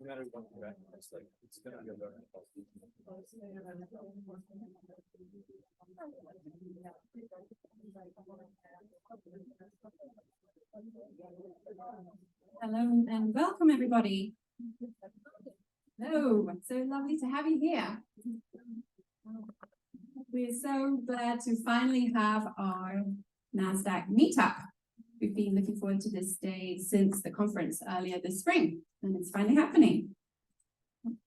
no matter what you're at, it's like it's gonna be a learning process. Hello and welcome everybody. Hello, so lovely to have you here. We're so glad to finally have our Nasdaq meetup. We've been looking forward to this day since the conference earlier this spring, and it's finally happening.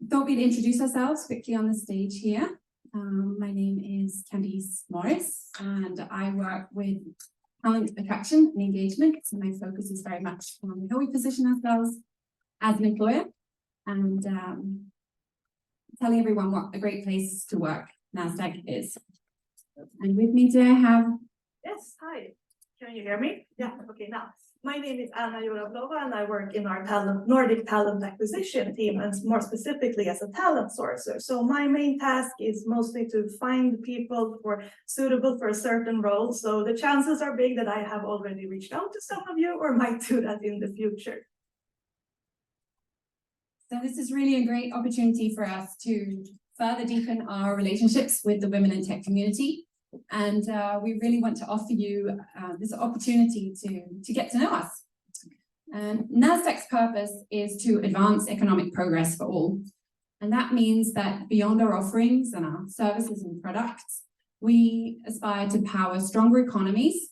Thought we'd introduce ourselves quickly on the stage here. My name is Candice Morris, and I work with talent attraction and engagement. So my focus is very much on how we position ourselves as an employer and telling everyone what a great place to work Nasdaq is. And with me today I have... Yes, hi. Can you hear me? Yeah, okay, now. My name is Anna Joravlova, and I work in our Nordic talent acquisition team, and more specifically as a talent sourcer. So my main task is mostly to find people suitable for a certain role. So the chances are big that I have already reached out to some of you or might do that in the future. So this is really a great opportunity for us to further deepen our relationships with the women in tech community. And we really want to offer you this opportunity to get to know us. Nasdaq's purpose is to advance economic progress for all. And that means that beyond our offerings and our services and products, we aspire to power stronger economies,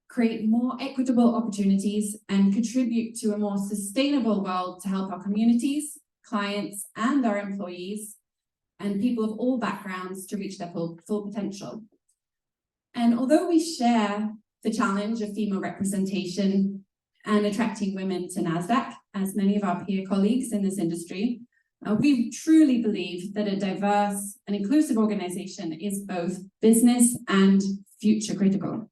create more equitable opportunities, and contribute to a more sustainable world to help our communities, clients, and our employees, and people of all backgrounds to reach their full potential. And although we share the challenge of female representation and attracting women to Nasdaq, as many of our peer colleagues in this industry, we truly believe that a diverse and inclusive organization is both business and future critical.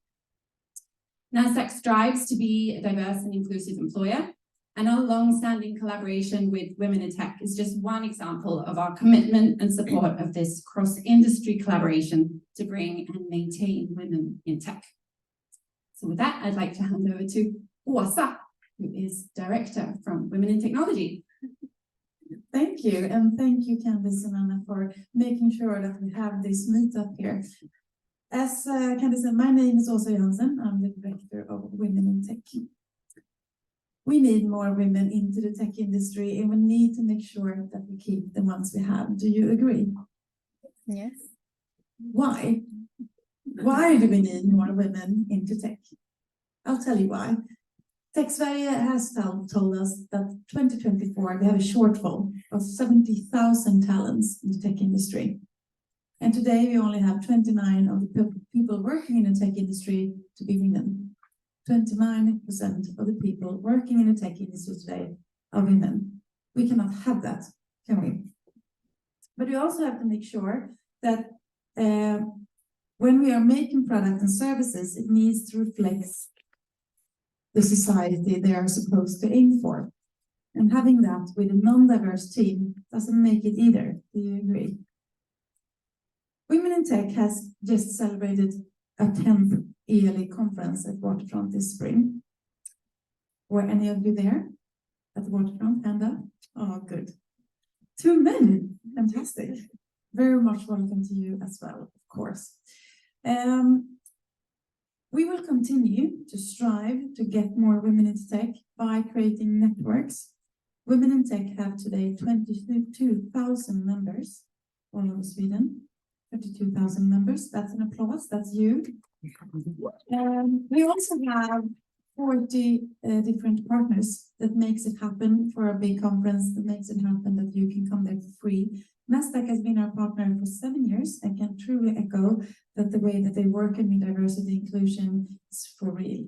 Nasdaq strives to be a diverse and inclusive employer, and our long-standing collaboration with Women in Tech is just one example of our commitment and support of this cross-industry collaboration to bring and maintain women in tech. So with that, I'd like to hand over to Åsa, who is Director from Women in Technology. Thank you, and thank you, Candice and Anna, for making sure that we have this meetup here. As Candice said, my name is Åsa Johansson. I'm the Director of Women in Tech. We need more women into the tech industry, and we need to make sure that we keep the ones we have. Do you agree? Yes. Why? Why do we need more women into tech? I'll tell you why. Tech Sverige has told us that 2024 we have a shortfall of 70,000 talents in the tech industry. And today we only have 29 of the people working in the tech industry to be women. 29% of the people working in the tech industry today are women. We cannot have that, can we? But we also have to make sure that when we are making products and services, it needs to reflect the society they are supposed to aim for. And having that with a non-diverse team doesn't make it either. Do you agree? Women in Tech has just celebrated a 10th yearly conference at Waterfront this spring. Were any of you there at the Waterfront? Hand up. Oh, good. 2 men. Fantastic. Very much welcome to you as well, of course. We will continue to strive to get more women into tech by creating networks. Women in Tech have today 22,000 members all over Sweden. 32,000 members. That's an applause. That's you. We also have 40 different partners that makes it happen for a big conference, that makes it happen that you can come there for free. Nasdaq has been our partner for 7 years and can truly echo that the way that they work in diversity and inclusion is for real.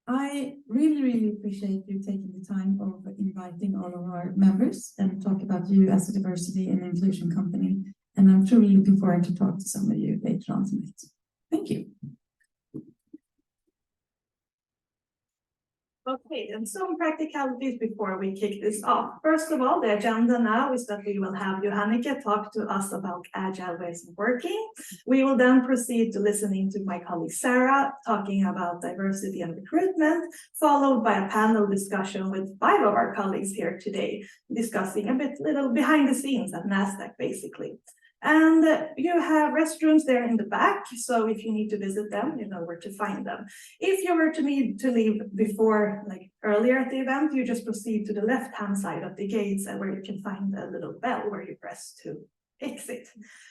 I really appreciate you taking the time of inviting all of our members and talk about you as a diversity and inclusion company. And I'm truly looking forward to talk to some of you later on tonight. Thank you. Okay, and some practicalities before we kick this off. First of all, the agenda now is that we will have Johannike talk to us about agile ways of working. We will then proceed to listening to my colleague Sarah talking about diversity and recruitment, followed by a panel discussion with 5 of our colleagues here today, discussing a little behind the scenes at Nasdaq, basically. And you have restrooms there in the back, so if you need to visit them, you know where to find them. If you were to need to leave before, like earlier at the event, you just proceed to the left-hand side of the gates and where you can find a little bell where you press to exit.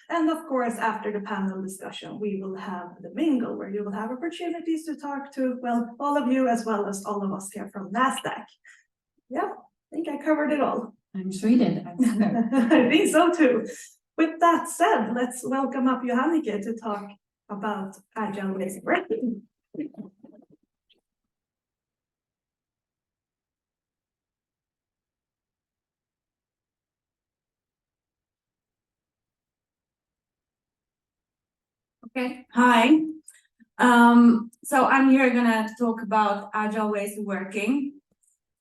And of course, after the panel discussion, we will have the mingle where you will have opportunities to talk to, well, all of you as well as all of us here from Nasdaq. Yeah, I think I covered it all. I'm sure you did. I think so too. With that said, let's welcome up Johannike to talk about agile ways of working. Okay, hi. So I'm here gonna talk about agile ways of working.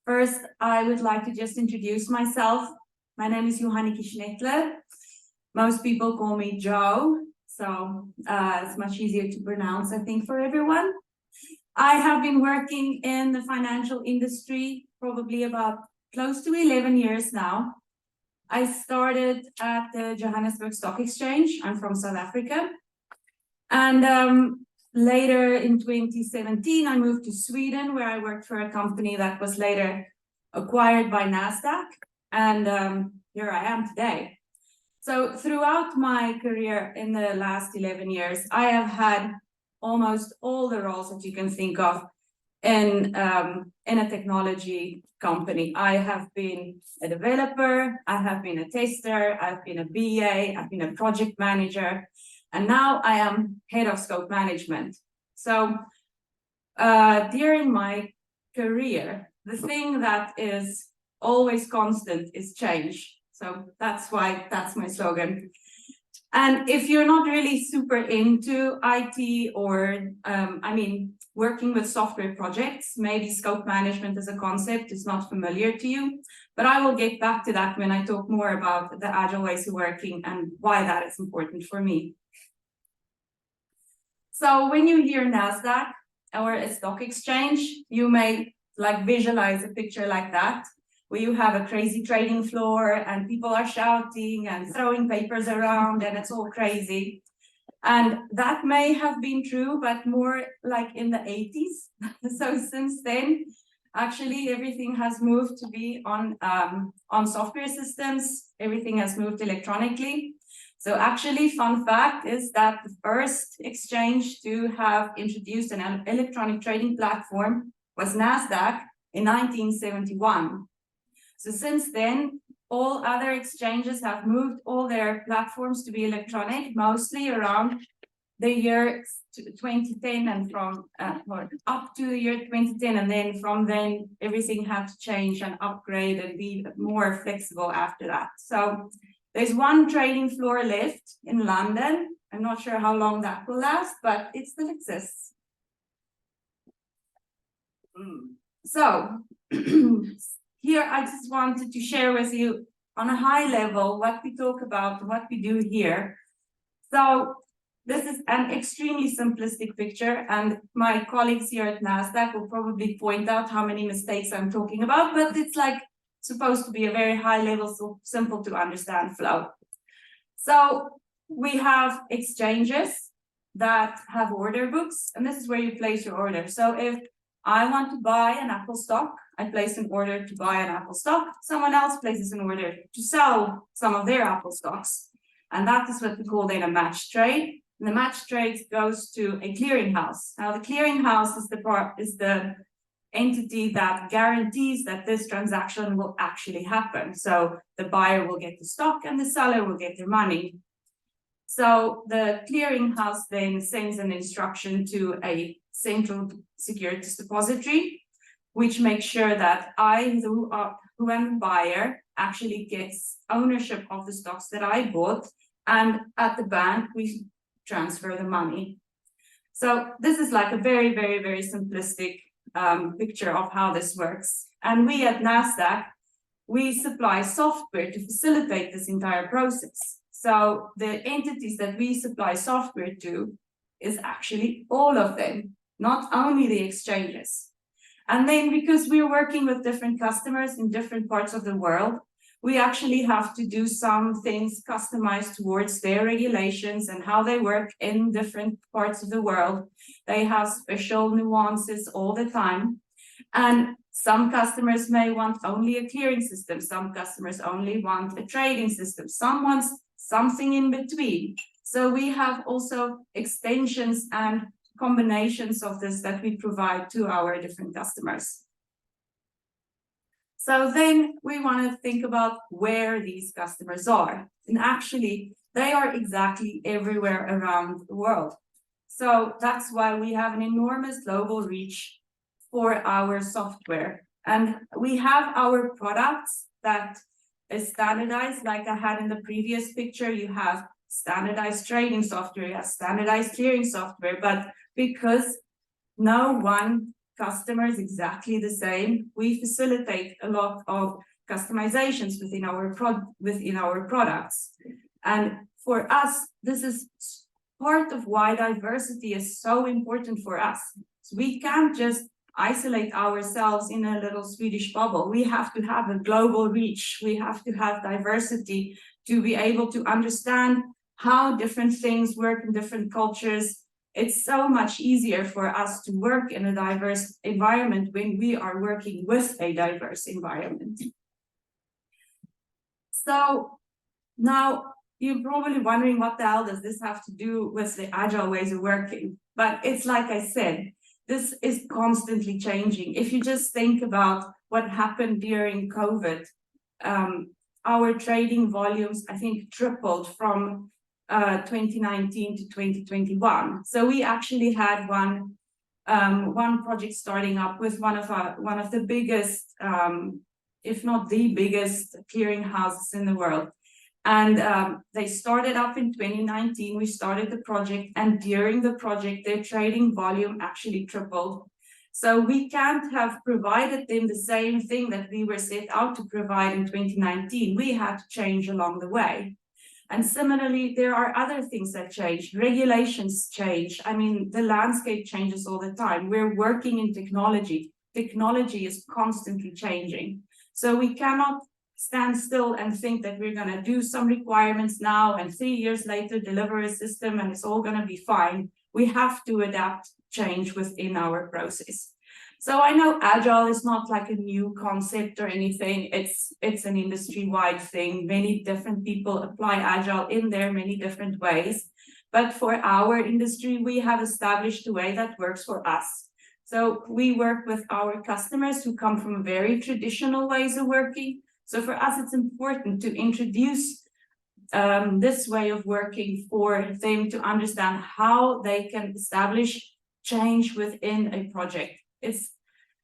First, I would like to just introduce myself. My name is Johannike Schnittler. Most people call me Joe, so it's much easier to pronounce, I think, for everyone. I have been working in the financial industry probably about close to 11 years now. I started at the Johannesburg Stock Exchange. I'm from South Africa. And later in 2017, I moved to Sweden, where I worked for a company that was later acquired by Nasdaq. And here I am today. So throughout my career in the last 11 years, I have had almost all the roles that you can think of in a technology company. I have been a developer, I have been a tester, I've been a BA, I've been a project manager, and now I am head of scope management. So during my career, the thing that is always constant is change. So that's why that's my slogan. And if you're not really super into IT or, working with software projects, maybe scope management as a concept is not familiar to you, but I will get back to that when I talk more about the agile ways of working and why that is important for me. So when you hear Nasdaq or a stock exchange, you may visualize a picture like that, where you have a crazy trading floor and people are shouting and throwing papers around and it's all crazy. And that may have been true, but more like in the 80s. So since then, actually everything has moved to be on software systems. Everything has moved electronically. So actually, fun fact is that the first exchange to have introduced an electronic trading platform was Nasdaq in 1971. So since then, all other exchanges have moved all their platforms to be electronic, mostly around the year 2010 and from up to the year 2010. And then from then, everything had to change and upgrade and be more flexible after that. So there's one trading floor left in London. I'm not sure how long that will last, but it still exists. So here I just wanted to share with you on a high level what we talk about, what we do here. So this is an extremely simplistic picture, and my colleagues here at Nasdaq will probably point out how many mistakes I'm talking about, but it's supposed to be a very high level, so simple to understand flow. So we have exchanges that have order books, and this is where you place your order. So if I want to buy an Apple stock, I place an order to buy an Apple stock. Someone else places an order to sell some of their Apple stocks. And that is what we call then a match trade. And the match trade goes to a clearinghouse. Now the clearinghouse is the entity that guarantees that this transaction will actually happen. So the buyer will get the stock and the seller will get their money. So the clearinghouse then sends an instruction to a central securities depository, which makes sure that I, who am the buyer, actually gets ownership of the stocks that I bought, and at the bank we transfer the money. So this is like a very, very, very simplistic picture of how this works. And we at Nasdaq, we supply software to facilitate this entire process. So the entities that we supply software to is actually all of them, not only the exchanges. And then because we're working with different customers in different parts of the world, we actually have to do some things customized towards their regulations and how they work in different parts of the world. They have special nuances all the time. And some customers may want only a clearing system. Some customers only want a trading system. Some want something in between. So we have also extensions and combinations of this that we provide to our different customers. So then we want to think about where these customers are. And actually, they are exactly everywhere around the world. So that's why we have an enormous global reach for our software. And we have our products that is standardized, like I had in the previous picture. You have standardized trading software, you have standardized clearing software, but because no one customer is exactly the same, we facilitate a lot of customizations within our products. And for us, this is part of why diversity is so important for us. So we can't just isolate ourselves in a little Swedish bubble. We have to have a global reach. We have to have diversity to be able to understand how different things work in different cultures. It's so much easier for us to work in a diverse environment when we are working with a diverse environment. So now you're probably wondering, what the hell does this have to do with the agile ways of working? But it's like I said, this is constantly changing. If you just think about what happened during COVID, our trading volumes, I think, tripled from 2019 to 2021. So we actually had one project starting up with one of the biggest, if not the biggest, clearing houses in the world. And they started up in 2019. We started the project, and during the project, their trading volume actually tripled. So we can't have provided them the same thing that we were set out to provide in 2019. We had to change along the way. And similarly, there are other things that change. Regulations change. I mean, the landscape changes all the time. We're working in technology. Technology is constantly changing. So we cannot stand still and think that we're going to do some requirements now and 3 years later deliver a system and it's all going to be fine. We have to adapt change within our process. So I know Agile is not like a new concept or anything. It's an industry-wide thing. Many different people apply Agile in their many different ways. But for our industry, we have established a way that works for us. So we work with our customers who come from very traditional ways of working. So for us, it's important to introduce this way of working for them to understand how they can establish change within a project.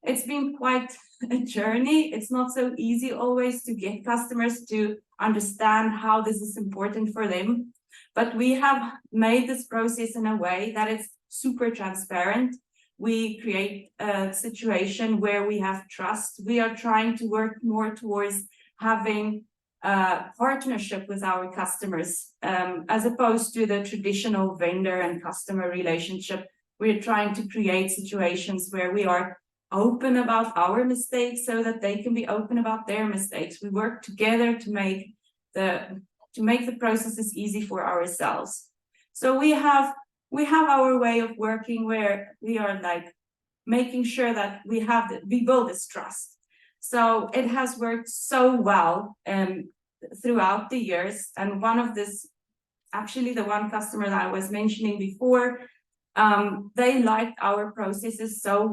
It's been quite a journey. It's not so easy always to get customers to understand how this is important for them. But we have made this process in a way that it's super transparent. We create a situation where we have trust. We are trying to work more towards having a partnership with our customers, as opposed to the traditional vendor and customer relationship. We're trying to create situations where we are open about our mistakes so that they can be open about their mistakes. We work together to make the processes easy for ourselves. So we have our way of working where we are like making sure that we build this trust. So it has worked so well throughout the years. And actually the one customer that I was mentioning before, they liked our processes so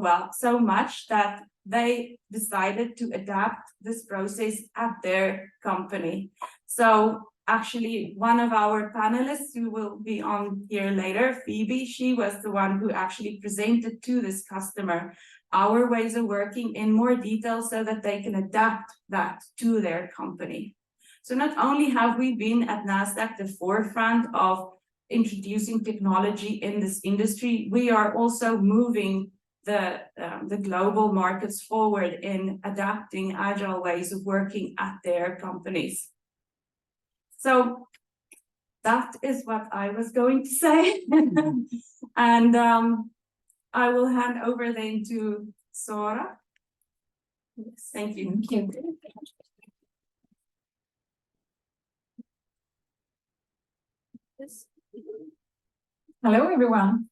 much that they decided to adapt this process at their company. So actually one of our panelists who will be on here later, Phoebe, she was the one who actually presented to this customer our ways of working in more detail so that they can adapt that to their company. So not only have we been at Nasdaq the forefront of introducing technology in this industry, we are also moving the global markets forward in adapting agile ways of working at their companies. So that is what I was going to say. And I will hand over then to Sora. Yes, thank you. Thank you. Hello, everyone.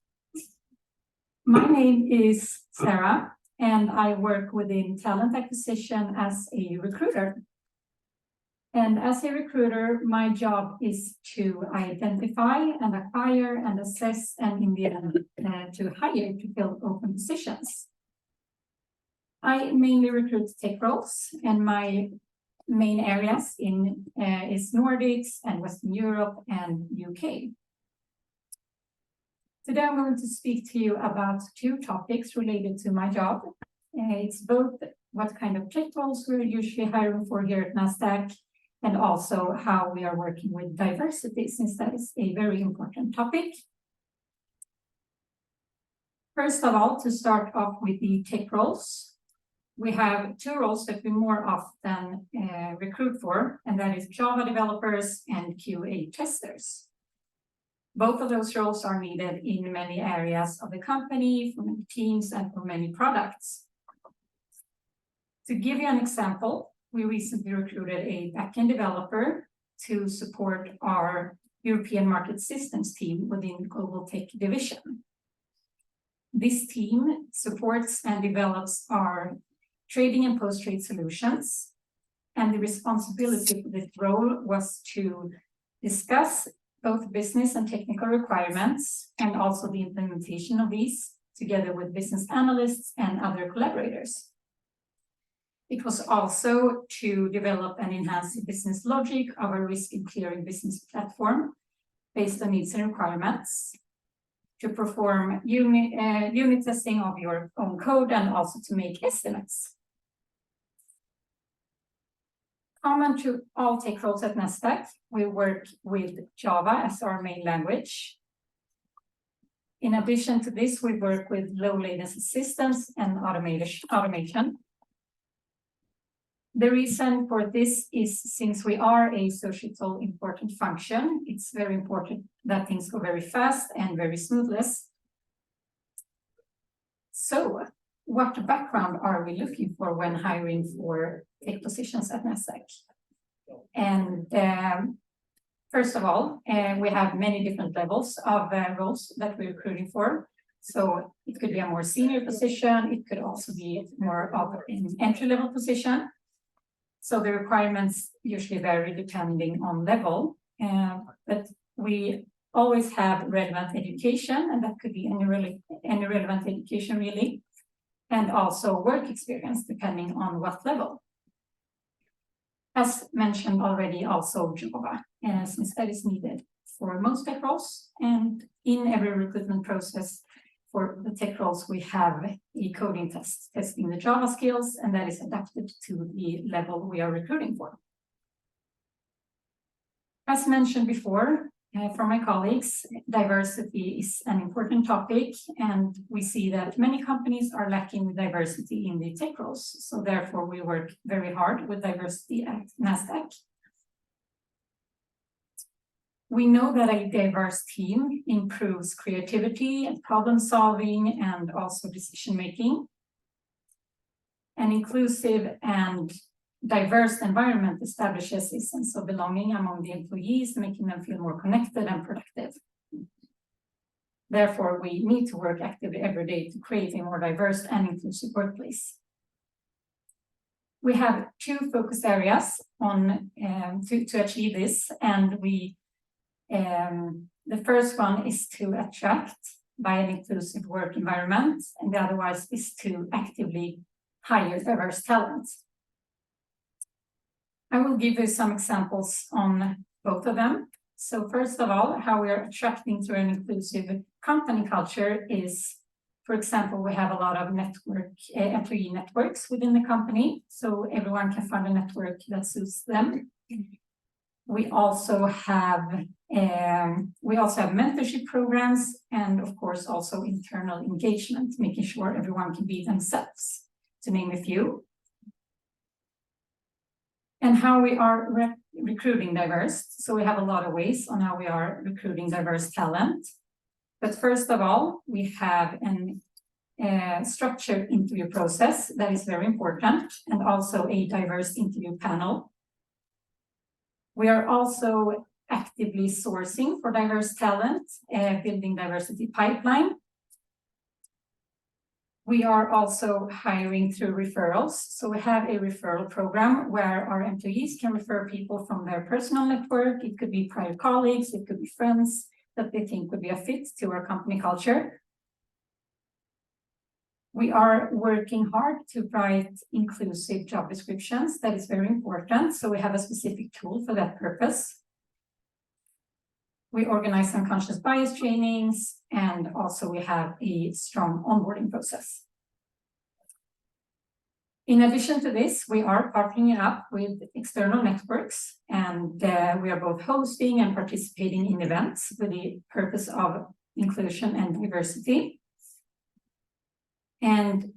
My name is Sarah, and I work within talent acquisition as a recruiter. And as a recruiter, my job is to identify and acquire and assess and in the end to hire to fill open positions. I mainly recruit tech roles, and my main areas is Nordics and Western Europe and UK. Today I'm going to speak to you about two topics related to my job. It's both what kind of tech roles we're usually hiring for here at Nasdaq, and also how we are working with diversity, since that is a very important topic. First of all, to start off with the tech roles, we have two roles that we more often recruit for, and that is Java developers and QA testers. Both of those roles are needed in many areas of the company, for many teams, and for many products. To give you an example, we recently recruited a backend developer to support our European market systems team within Global Tech division. This team supports and develops our trading and post-trade solutions, and the responsibility for this role was to discuss both business and technical requirements, and also the implementation of these together with business analysts and other collaborators. It was also to develop and enhance the business logic of a risk and clearing business platform based on needs and requirements, to perform unit testing of your own code, and also to make estimates. Common to all tech roles at Nasdaq, we work with Java as our main language. In addition to this, we work with low latency systems and automation. The reason for this is since we are a societal important function, it's very important that things go very fast and very smoothly. So, what background are we looking for when hiring for tech positions at Nasdaq? And first of all, we have many different levels of roles that we're recruiting for. So it could be a more senior position, it could also be more of an entry-level position. So the requirements usually vary depending on level, but we always have relevant education, and that could be any relevant education really, and also work experience depending on what level. As mentioned already, also Java, since that is needed for most tech roles, and in every recruitment process for the tech roles, we have a coding test testing the Java skills, and that is adapted to the level we are recruiting for. As mentioned before, from my colleagues, diversity is an important topic, and we see that many companies are lacking diversity in the tech roles. So therefore, we work very hard with diversity at Nasdaq. We know that a diverse team improves creativity and problem solving and also decision making. An inclusive and diverse environment establishes a sense of belonging among the employees, making them feel more connected and productive. Therefore, we need to work actively every day to create a more diverse and inclusive workplace. We have two focus areas on to achieve this, and the first one is to attract by an inclusive work environment, and the other one is to actively hire diverse talent. I will give you some examples on both of them. So first of all, how we are attracting to an inclusive company culture is, for example, we have a lot of employee networks within the company, so everyone can find a network that suits them. We also have We also have mentorship programs and of course also internal engagement, making sure everyone can be themselves, to name a few. And how we are recruiting diverse. So we have a lot of ways on how we are recruiting diverse talent. But first of all, we have a structured interview process that is very important, and also a diverse interview panel. We are also actively sourcing for diverse talent, building diversity pipeline. We are also hiring through referrals. So we have a referral program where our employees can refer people from their personal network. It could be prior colleagues, it could be friends that they think would be a fit to our company culture. We are working hard to write inclusive job descriptions. That is very important. So we have a specific tool for that purpose. We organize unconscious bias trainings, and also we have a strong onboarding process. In addition to this, we are partnering up with external networks, and we are both hosting and participating in events with the purpose of inclusion and diversity. And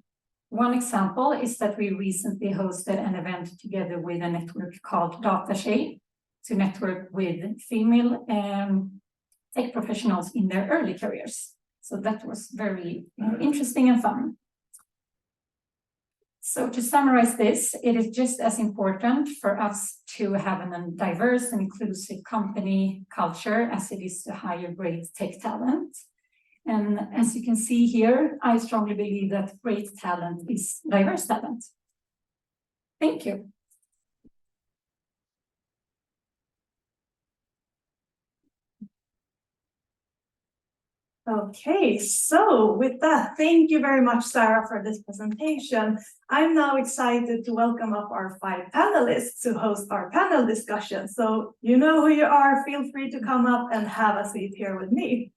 one example is that we recently hosted an event together with a network called Datashay to network with female tech professionals in their early careers. So that was very interesting and fun. So to summarize this, it is just as important for us to have a diverse and inclusive company culture as it is to hire great tech talent. And as you can see here, I strongly believe that great talent is diverse talent. Thank you. Okay, so with that, thank you very much, Sarah, for this presentation. I'm now excited to welcome up our 5 panelists to host our panel discussion. So you know who you are, feel free to come up and have a seat here with me.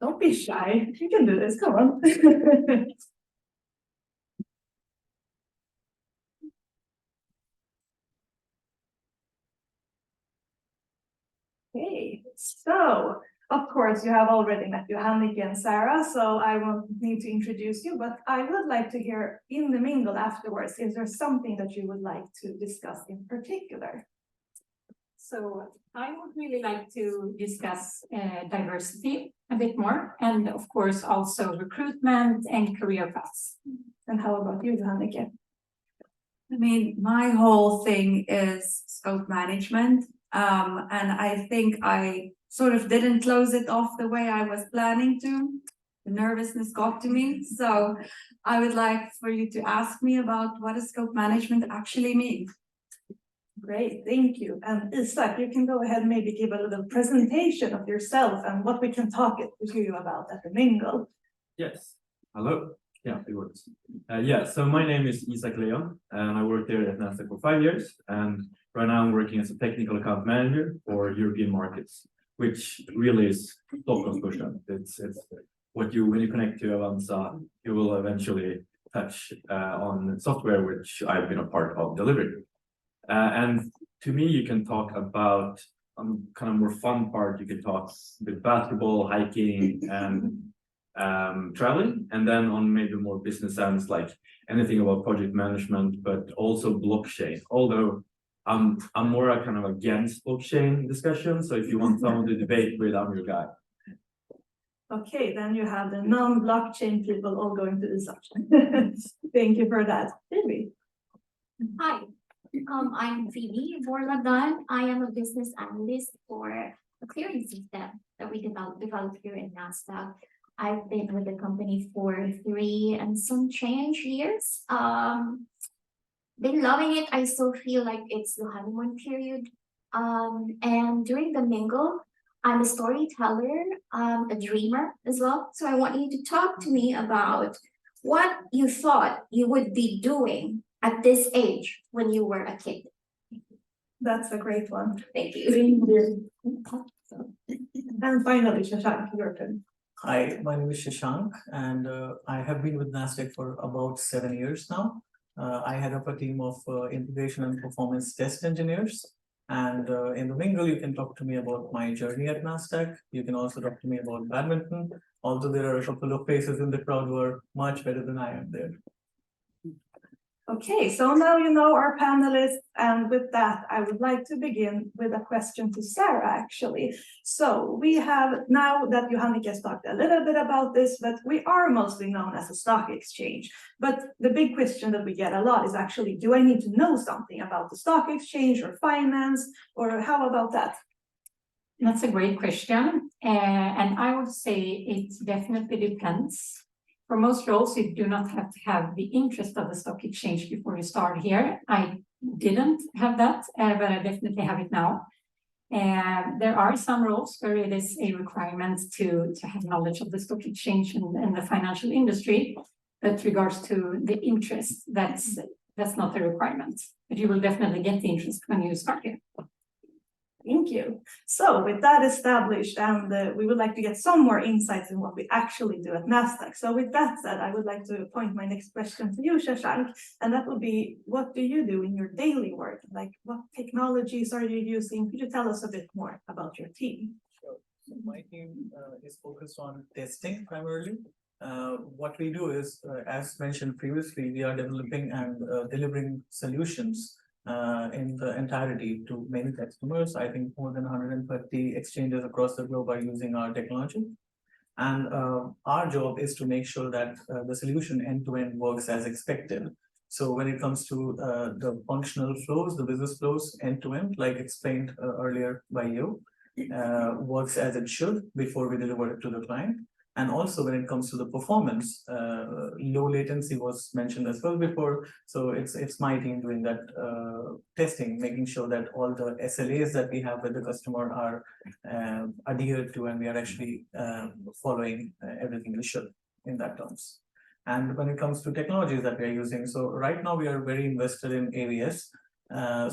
Don't be shy, you can do this, come on. Okay, so of course you have already met Johanna and Sarah, so I won't need to introduce you, but I would like to hear in the mingle afterwards, is there something that you would like to discuss in particular? So I would really like to discuss diversity a bit more, and of course also recruitment and career paths. And how about you, Johanna? I mean, my whole thing is scope management. And I think I sort of didn't close it off the way I was planning to. The nervousness got to me. So I would like for you to ask me about what does scope management actually mean? Great, thank you. And Isak, you can go ahead and maybe give a little presentation of yourself and what we can talk to you about at the mingle. Yes, hello. Yeah, it works. So my name is Isak Leon, and I worked there at Nasdaq for 5 years. And right now I'm working as a technical account manager for European markets, which really is Stockholm's push-up. It's what when you connect to Avanza, you will eventually touch on software, which I've been a part of delivering. And to me, you can talk about kind of more fun part. You can talk with basketball, hiking, and traveling, and then on maybe more business sense, like anything about project management, but also blockchain. Although I'm more a kind of against blockchain discussion. So if you want someone to debate with, I'm your guy. Okay, then you have the non-blockchain people all going to this section. Thank you for that. Phoebe. Hi, I'm Phoebe Borladan. I am a business analyst for a clearing system that we developed here in Nasdaq. I've been with the company for 3 and some change years. Been loving it. I still feel like it's the honeymoon period. And during the mingle, I'm a storyteller, a dreamer as well. So I want you to talk to me about what you thought you would be doing at this age when you were a kid. That's a great one. Thank you. Thank you. And finally, Shashank, your turn. Hi, my name is Shashank, and I have been with Nasdaq for about 7 years now. I head up a team of integration and performance test engineers. And in the mingle, you can talk to me about my journey at Nasdaq. You can also talk to me about badminton, although there are a couple of faces in the crowd who are much better than I am there. Okay, so now you know our panelists, and with that, I would like to begin with a question to Sarah, actually. So we have, now that Johannika has talked a little bit about this, but we are mostly known as a stock exchange. But the big question that we get a lot is actually, do I need to know something about the stock exchange or finance, or how about that? That's a great question. And I would say it definitely depends. For most roles, you do not have to have the interest of the stock exchange before you start here. I didn't have that, but I definitely have it now. And there are some roles where it is a requirement to have knowledge of the stock exchange and the financial industry. But regards to the interest, that's not a requirement. But you will definitely get the interest when you start here. Thank you. So with that established, and we would like to get some more insights in what we actually do at Nasdaq. So with that said, I would like to point my next question to you, Shashank, and that would be, what do you do in your daily work? Like, what technologies are you using? Could you tell us a bit more about your team? Sure. So my team is focused on testing primarily. What we do is, as mentioned previously, we are developing and delivering solutions in the entirety to many customers. I think more than 130 exchanges across the globe are using our technology. And our job is to make sure that the solution end-to-end works as expected. So when it comes to the functional flows, the business flows end-to-end, like explained earlier by you, works as it should before we deliver it to the client. And also when it comes to the performance, low latency was mentioned as well before. So it's my team doing that testing, making sure that all the SLAs that we have with the customer are adhered to, and we are actually following everything we should in that terms. And when it comes to technologies that we are using, so right now we are very invested in AWS.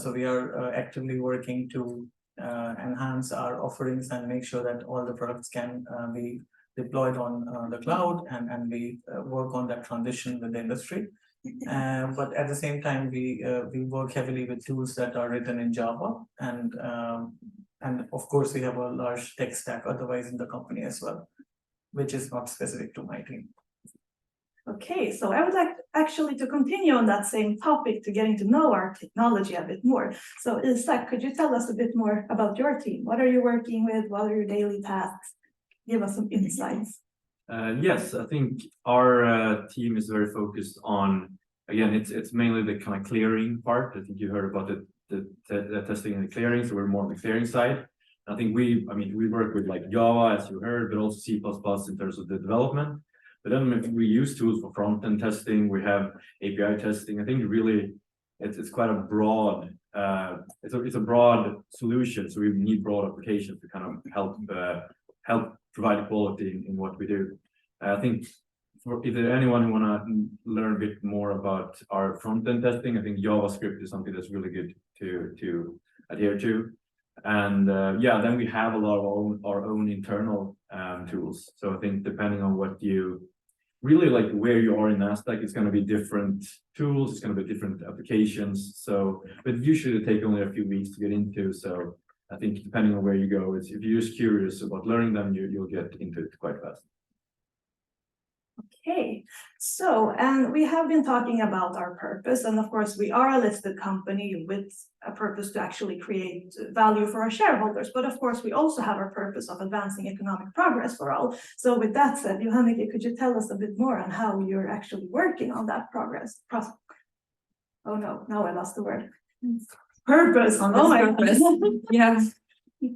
So we are actively working to enhance our offerings and make sure that all the products can be deployed on the cloud, and we work on that transition with the industry. But at the same time, we work heavily with tools that are written in Java, and of course we have a large tech stack otherwise in the company as well, which is not specific to my team. Okay, so I would like actually to continue on that same topic, to getting to know our technology a bit more. So Isak, could you tell us a bit more about your team? What are you working with? What are your daily tasks? Give us some insights. Yes, I think our team is very focused on, again, it's mainly the kind of clearing part. I think you heard about the testing and the clearing, so we're more on the clearing side. I think we work with like Java, as you heard, but also C++ in terms of the development. But then we use tools for front-end testing. We have API testing. I think really it's quite a broad, it's a broad solution. So we need broad applications to kind of help provide quality in what we do. I think if there's anyone who want to learn a bit more about our front-end testing, I think JavaScript is something that's really good to adhere to. And yeah, then we have a lot of our own internal tools. So I think depending on what you really like, where you are in Nasdaq, it's going to be different tools, it's going to be different applications. So, but usually it takes only a few weeks to get into. So I think depending on where you go, if you're just curious about learning them, you'll get into it quite fast. Okay, so, and we have been talking about our purpose, and of course we are a listed company with a purpose to actually create value for our shareholders, but of course we also have our purpose of advancing economic progress for all. So with that said, Johannika, could you tell us a bit more on how you're actually working on that progress? Oh no, now I lost the word. Purpose. On Oh this my purpose. goodness.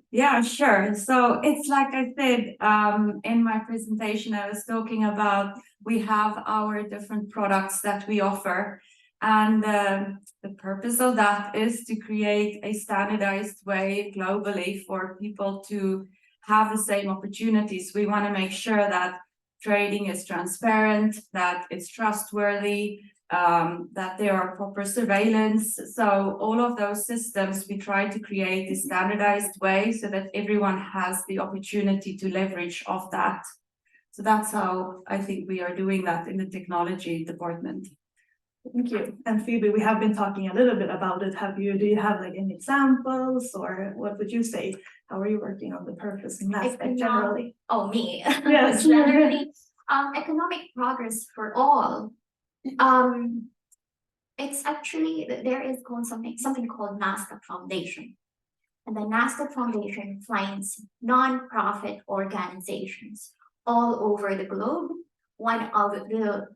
Yeah, sure. So it's like I said, in my presentation, I was talking about we have our different products that we offer. And the purpose of that is to create a standardized way globally for people to have the same opportunities. We want to make sure that trading is transparent, that it's trustworthy, that there are proper surveillance. So all of those systems, we try to create a standardized way so that everyone has the opportunity to leverage off that. So that's how I think we are doing that in the technology department. Thank you. And Phoebe, we have been talking a little bit about it. Do you have like any examples, or what would you say? How are you working on the purpose in Nasdaq generally? Oh, me. Yes. Generally, economic progress for all. It's actually, there is called something called Nasdaq Foundation. And the Nasdaq Foundation finds non-profit organizations all over the globe. One of the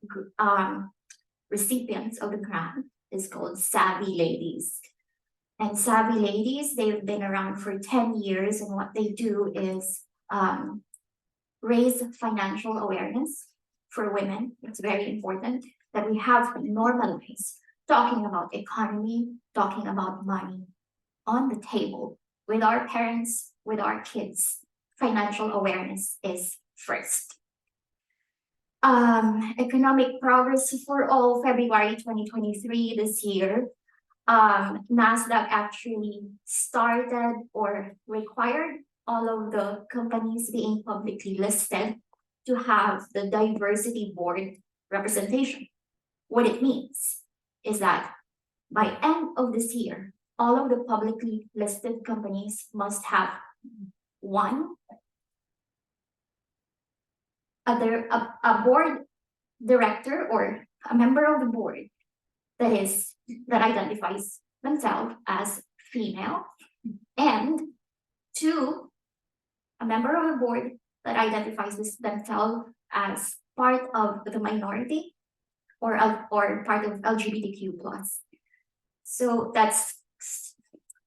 recipients of the grant is called Savvy Ladies. And Savvy Ladies, they've been around for 10 years, and what they do is raise financial awareness for women. It's very important that we have normalized talking about economy, talking about money on the table with our parents, with our kids. Financial awareness is first. Economic progress for all, February 2023 this year. Nasdaq actually started or required all of the companies being publicly listed to have the diversity board representation. What it means is that by end of this year, all of the publicly listed companies must have a board director or a member of the board that identifies themselves as female, and 2, a member of the board that identifies themselves as part of the minority or part of LGBTQ+. So that's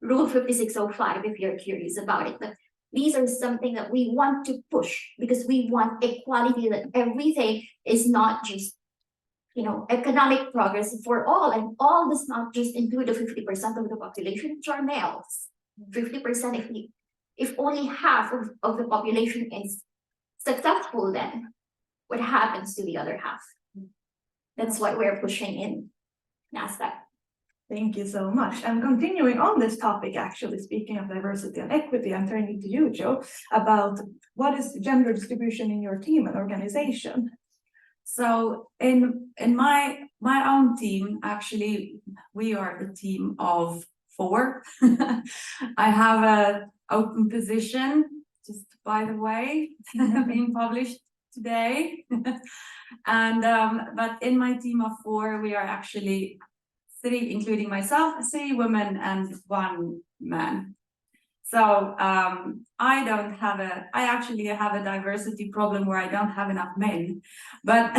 Rule 5605 if you're curious about it. But these are something that we want to push because we want equality, that everything is not just, economic progress for all, and all does not just include the 50% of the population, which are males. 50%, if only half of the population is successful, then what happens to the other half? That's what we're pushing in Nasdaq. Thank you so much. And continuing on this topic, actually, speaking of diversity and equity, I'm turning to you, Joe, about what is the gender distribution in your team and organization? So in my own team, actually, we are a team of 4. I have an open position, just by the way, being published today. And but in my team of 4, we are actually 3, including myself, 3 women and 1 man. So I actually have a diversity problem where I don't have enough men, but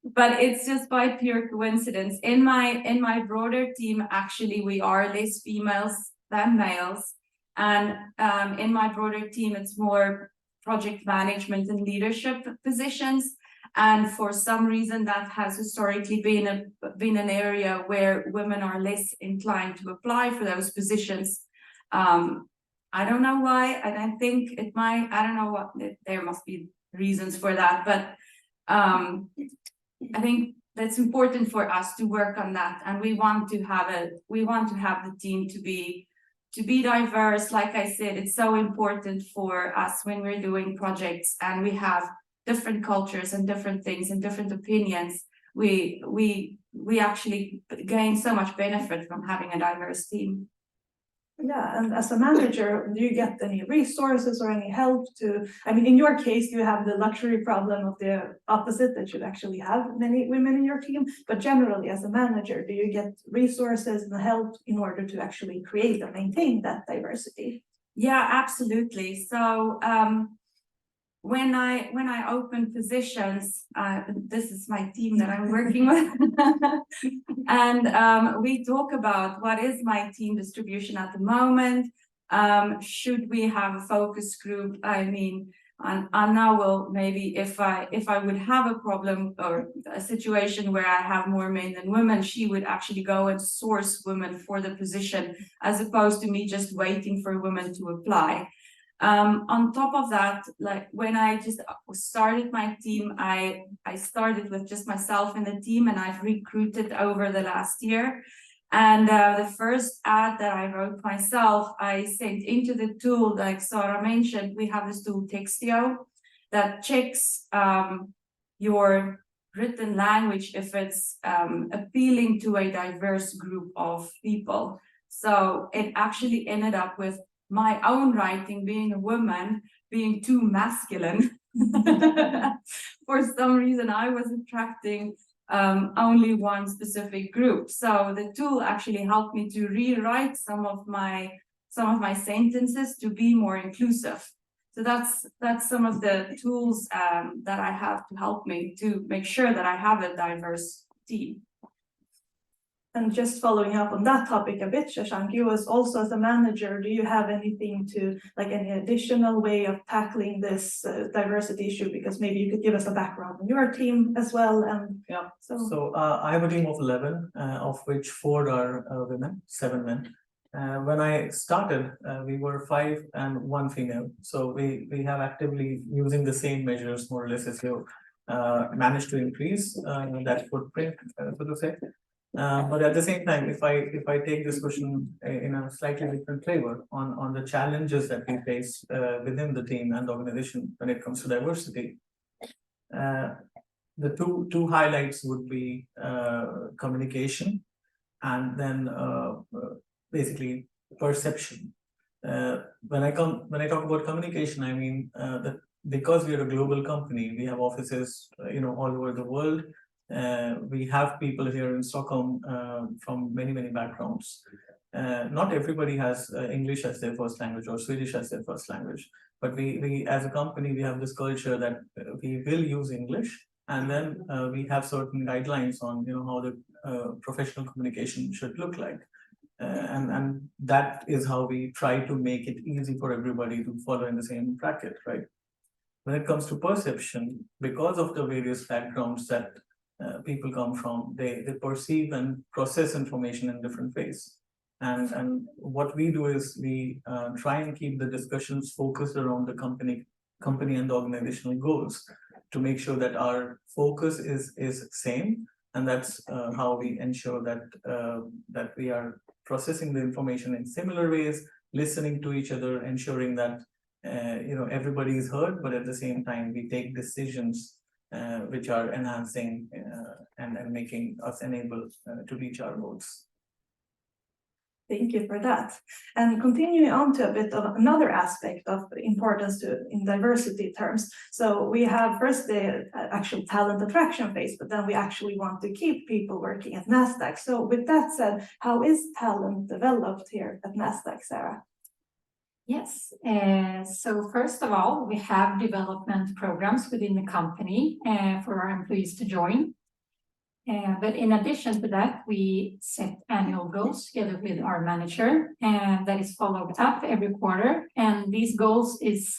but it's just by pure coincidence. In my broader team, actually, we are less females than males, and in my broader team, it's more project management and leadership positions. And for some reason, that has historically been an area where women are less inclined to apply for those positions. I don't know why, and I think it might, I don't know what, there must be reasons for that, but I think that's important for us to work on that, and we want to have the team to be diverse. Like I said, it's so important for us when we're doing projects and we have different cultures and different things and different opinions. We actually gain so much benefit from having a diverse team. Yeah, and as a manager, do you get any resources or any help in your case, you have the luxury problem of the opposite, that you actually have many women in your team, but generally as a manager, do you get resources and help in order to actually create and maintain that diversity? Yeah, absolutely. So when I open positions, this is my team that I'm working with, and we talk about what is my team distribution at the moment. Should we have a focus group? I mean, Anna will maybe, if I would have a problem or a situation where I have more men than women, she would actually go and source women for the position, as opposed to me just waiting for women to apply. On top of that, like when I just started my team, I started with just myself in the team, and I've recruited over the last year. And the first ad that I wrote myself, I sent into the tool, like Sarah mentioned. We have this tool Textio that checks your written language if it's appealing to a diverse group of people. So it actually ended up with my own writing being a woman being too masculine. For some reason, I was attracting only one specific group. So the tool actually helped me to rewrite some of my sentences to be more inclusive. So that's some of the tools that I have to help me to make sure that I have a diverse team. And just following up on that topic a bit, Shashank, you as also as a manager, do you have anything to, like any additional way of tackling this diversity issue? Because maybe you could give us a background on your team as well. And Yeah. so So I have a team of 11, of which 4 are women, 7 men. When I started, we were 5 and 1 female. So we have actively using the same measures more or less as you managed to increase that footprint, so to say. But at the same time, if I take this question in a slightly different flavor on the challenges that we face within the team and the organization when it comes to diversity, the two highlights would be communication and then basically perception. When I talk about communication, I mean that because we are a global company, we have offices all over the world. We have people here in Stockholm from many backgrounds. Not everybody has English as their first language or Swedish as their first language, but we as a company, we have this culture that we will use English, and then we have certain guidelines on how the professional communication should look like. And that is how we try to make it easy for everybody to follow in the same bracket, right? When it comes to perception, because of the various backgrounds that people come from, they perceive and process information in different ways. And what we do is we try and keep the discussions focused around the company and the organizational goals to make sure that our focus is same, and that's how we ensure that we are processing the information in similar ways, listening to each other, ensuring that everybody is heard, but at the same time we take decisions which are enhancing and making us enable to reach our goals. thank you for that. And continuing on to a bit of another aspect of importance in diversity terms. So we have first the actual talent attraction phase, but then we actually want to keep people working at Nasdaq. So with that said, how is talent developed here at Nasdaq, Sarah? Yes, so first of all, we have development programs within the company for our employees to join. But in addition to that, we set annual goals together with our manager, and that is followed up every quarter. And these goals is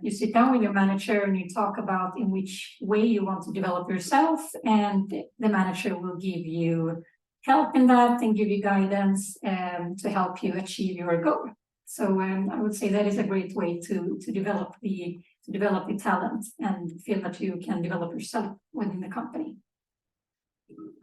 you sit down with your manager and you talk about in which way you want to develop yourself, and the manager will give you help in that and give you guidance to help you achieve your goal. So I would say that is a great way to develop the talent and feel that you can develop yourself within the company.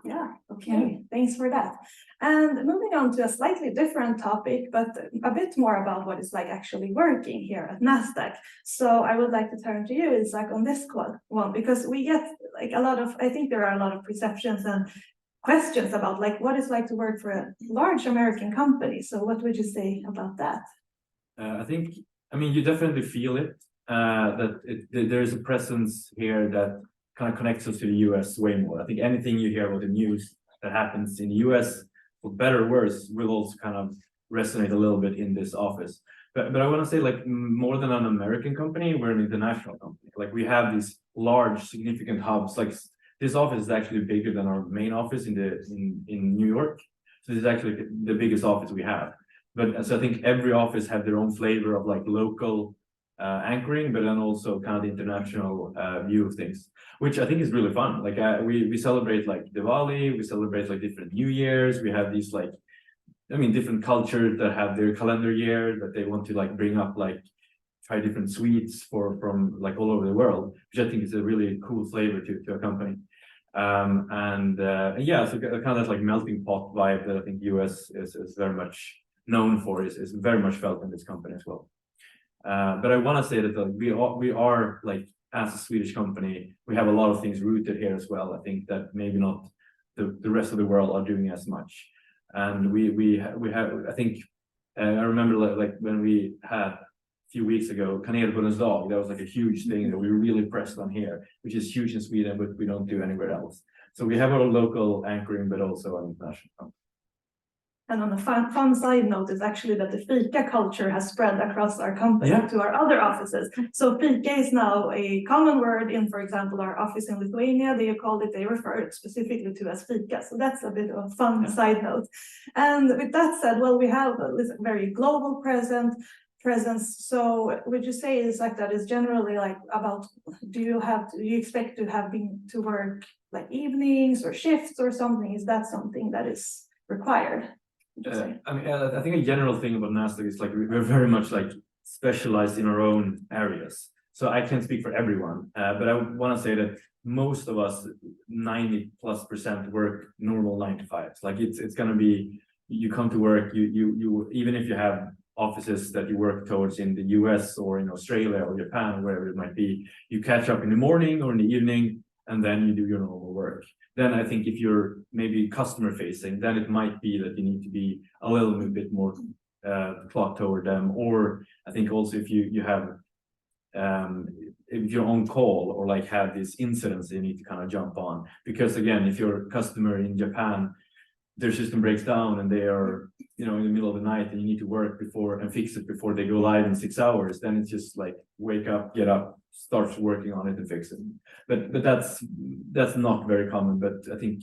Yeah, okay, thanks for that. And moving on to a slightly different topic, but a bit more about what it's like actually working here at Nasdaq. So I would like to turn to you, Isak, on this one, because we get like I think there are a lot of perceptions and questions about like what it's like to work for a large American company. So what would you say about that? I mean, you definitely feel it, that there is a presence here that kind of connects us to the US way more. I think anything you hear about the news that happens in the US, for better or worse, will also kind of resonate a little bit in this office. But I want to say, like, more than an American company, we're an international company. Like, we have these large, significant hubs. Like, this office is actually bigger than our main office in New York. So this is actually the biggest office we have. But so I think every office have their own flavor of like local anchoring, but then also kind of the international view of things, which I think is really fun. Like we celebrate like Diwali, we celebrate like different New Years. We have these like, I mean, different cultures that have their calendar year that they want to like bring up, like try different sweets from like all over the world, which I think is a really cool flavor to a company. Yeah, so kind of like melting pot vibe that I think US is very much known for is very much felt in this company as well. But I want to say that we are like as a Swedish company, we have a lot of things rooted here as well. I think that maybe not the rest of the world are doing as much. And we have, I think, I remember like when we had a few weeks ago, Kanelbullens dag, that was like a huge thing that we were really pressed on here, which is huge in Sweden, but we don't do anywhere else. So we have our local anchoring, but also an international. And on a fun side note is actually that the fika culture has spread across our company to our other offices. So fika is now a common word in, for example, our office in Lithuania. They refer it specifically to as fika. So that's a bit of a fun side note. And with that said, well, we have a very global presence. So would you say is like that is generally like about, do you expect to work like evenings or shifts or something? Is that something that is required? I mean, I think a general thing about Nasdaq is like we're very much like specialized in our own areas. So I can't speak for everyone, but I want to say that most of us, 90+% work normal 9 to 5s. Like it's going to be, you come to work, you even if you have offices that you work towards in the US or in Australia or Japan, wherever it might be, you catch up in the morning or in the evening, and then you do your normal work. Then I think if you're maybe customer facing, then it might be that you need to be a little bit more clocked toward them. Or I think also if you have if you're on call or like have these incidents, you need to kind of jump on. Because again, if you're a customer in Japan, their system breaks down and they are, in the middle of the night and you need to work before and fix it before they go live in 6 hours, then it's just like wake up, get up, start working on it and fix it. But that's not very common, but I think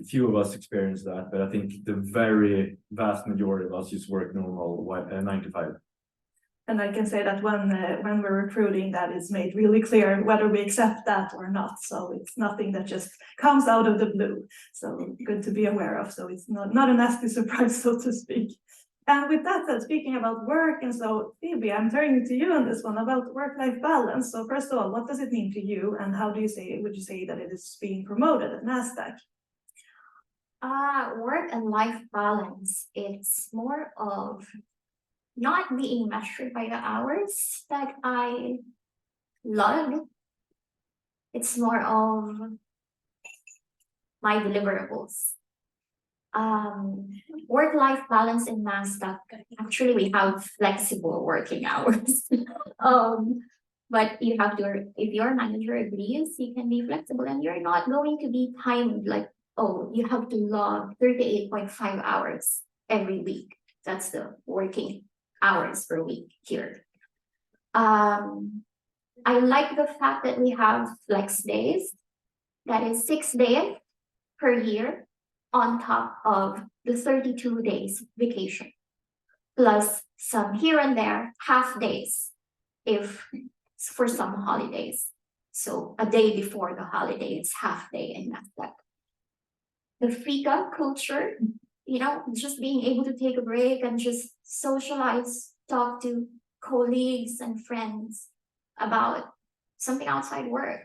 few of us experience that. But I think the very vast majority of us just work normal 9 to 5. And I can say that when we're recruiting, that is made really clear whether we accept that or not. So it's nothing that just comes out of the blue. So good to be aware of. So it's not a nasty surprise, so to speak. And with that said, speaking about work, and so Phoebe, I'm turning to you on this one about work-life balance. So first of all, what does it mean to you, and how would you say that it is being promoted at Nasdaq? Work and life balance, it's more of not being measured by the hours that I love. It's more of my deliverables. Work-life balance in Nasdaq, actually we have flexible working hours. But you have to, if your manager agrees, you can be flexible and you're not going to be timed like, oh, you have to log 38.5 hours every week. That's the working hours per week here. I like the fact that we have flex days. That is 6 days per year on top of the 32 days vacation, plus some here and there half days if for some holidays. So a day before the holiday, it's half day in Nasdaq. The fika culture, just being able to take a break and just socialize, talk to colleagues and friends about something outside work,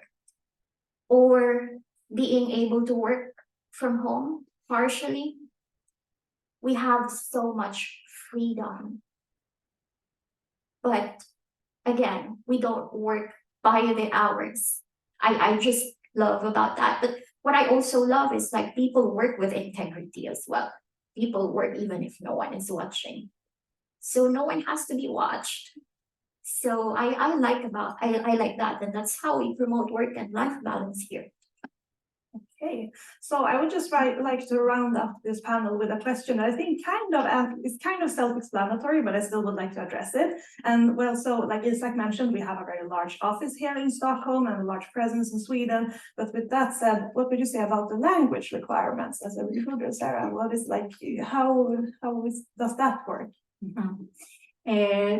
or being able to work from home partially. We have so much freedom. But again, we don't work by the hours. I just love about that. But what I also love is like people work with integrity as well. People work even if no one is watching. So no one has to be watched. So I like that, and that's how we promote work and life balance here. Okay, so I would just like to round up this panel with a question that I think is kind of self-explanatory, but I still would like to address it. And well, so like Isak mentioned, we have a very large office here in Stockholm and a large presence in Sweden. But with that said, what would you say about the language requirements as a recruiter, Sarah? What is like, does that work?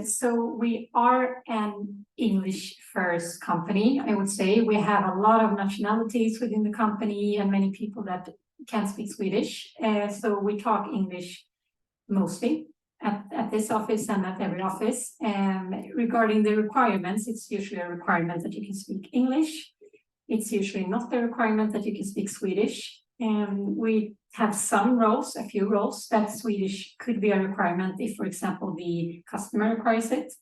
So we are an English first company, I would say. We have a lot of nationalities within the company and many people that can speak Swedish. So we talk English mostly at this office and at every office. Regarding the requirements, it's usually a requirement that you can speak English. It's usually not the requirement that you can speak Swedish. We have some roles, a few roles, that Swedish could be a requirement if, for example, the customer requires it.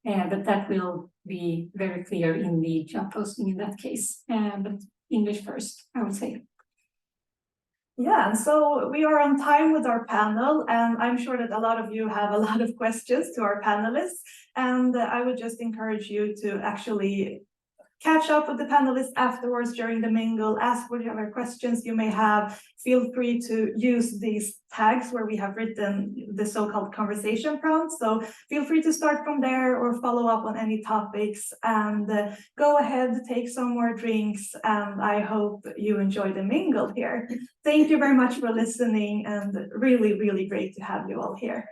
But that will be very clear in the job posting in that case. But English first, I would say. Yeah, and so we are on time with our panel, and I'm sure that a lot of you have a lot of questions to our panelists. And I would just encourage you to actually catch up with the panelists afterwards during the mingle, ask whatever questions you may have. Feel free to use these tags where we have written the so-called conversation prompts. So feel free to start from there or follow up on any topics, and go ahead, take some more drinks, and I hope you enjoy the mingle here. Thank you very much for listening, and really, really great to have you all here.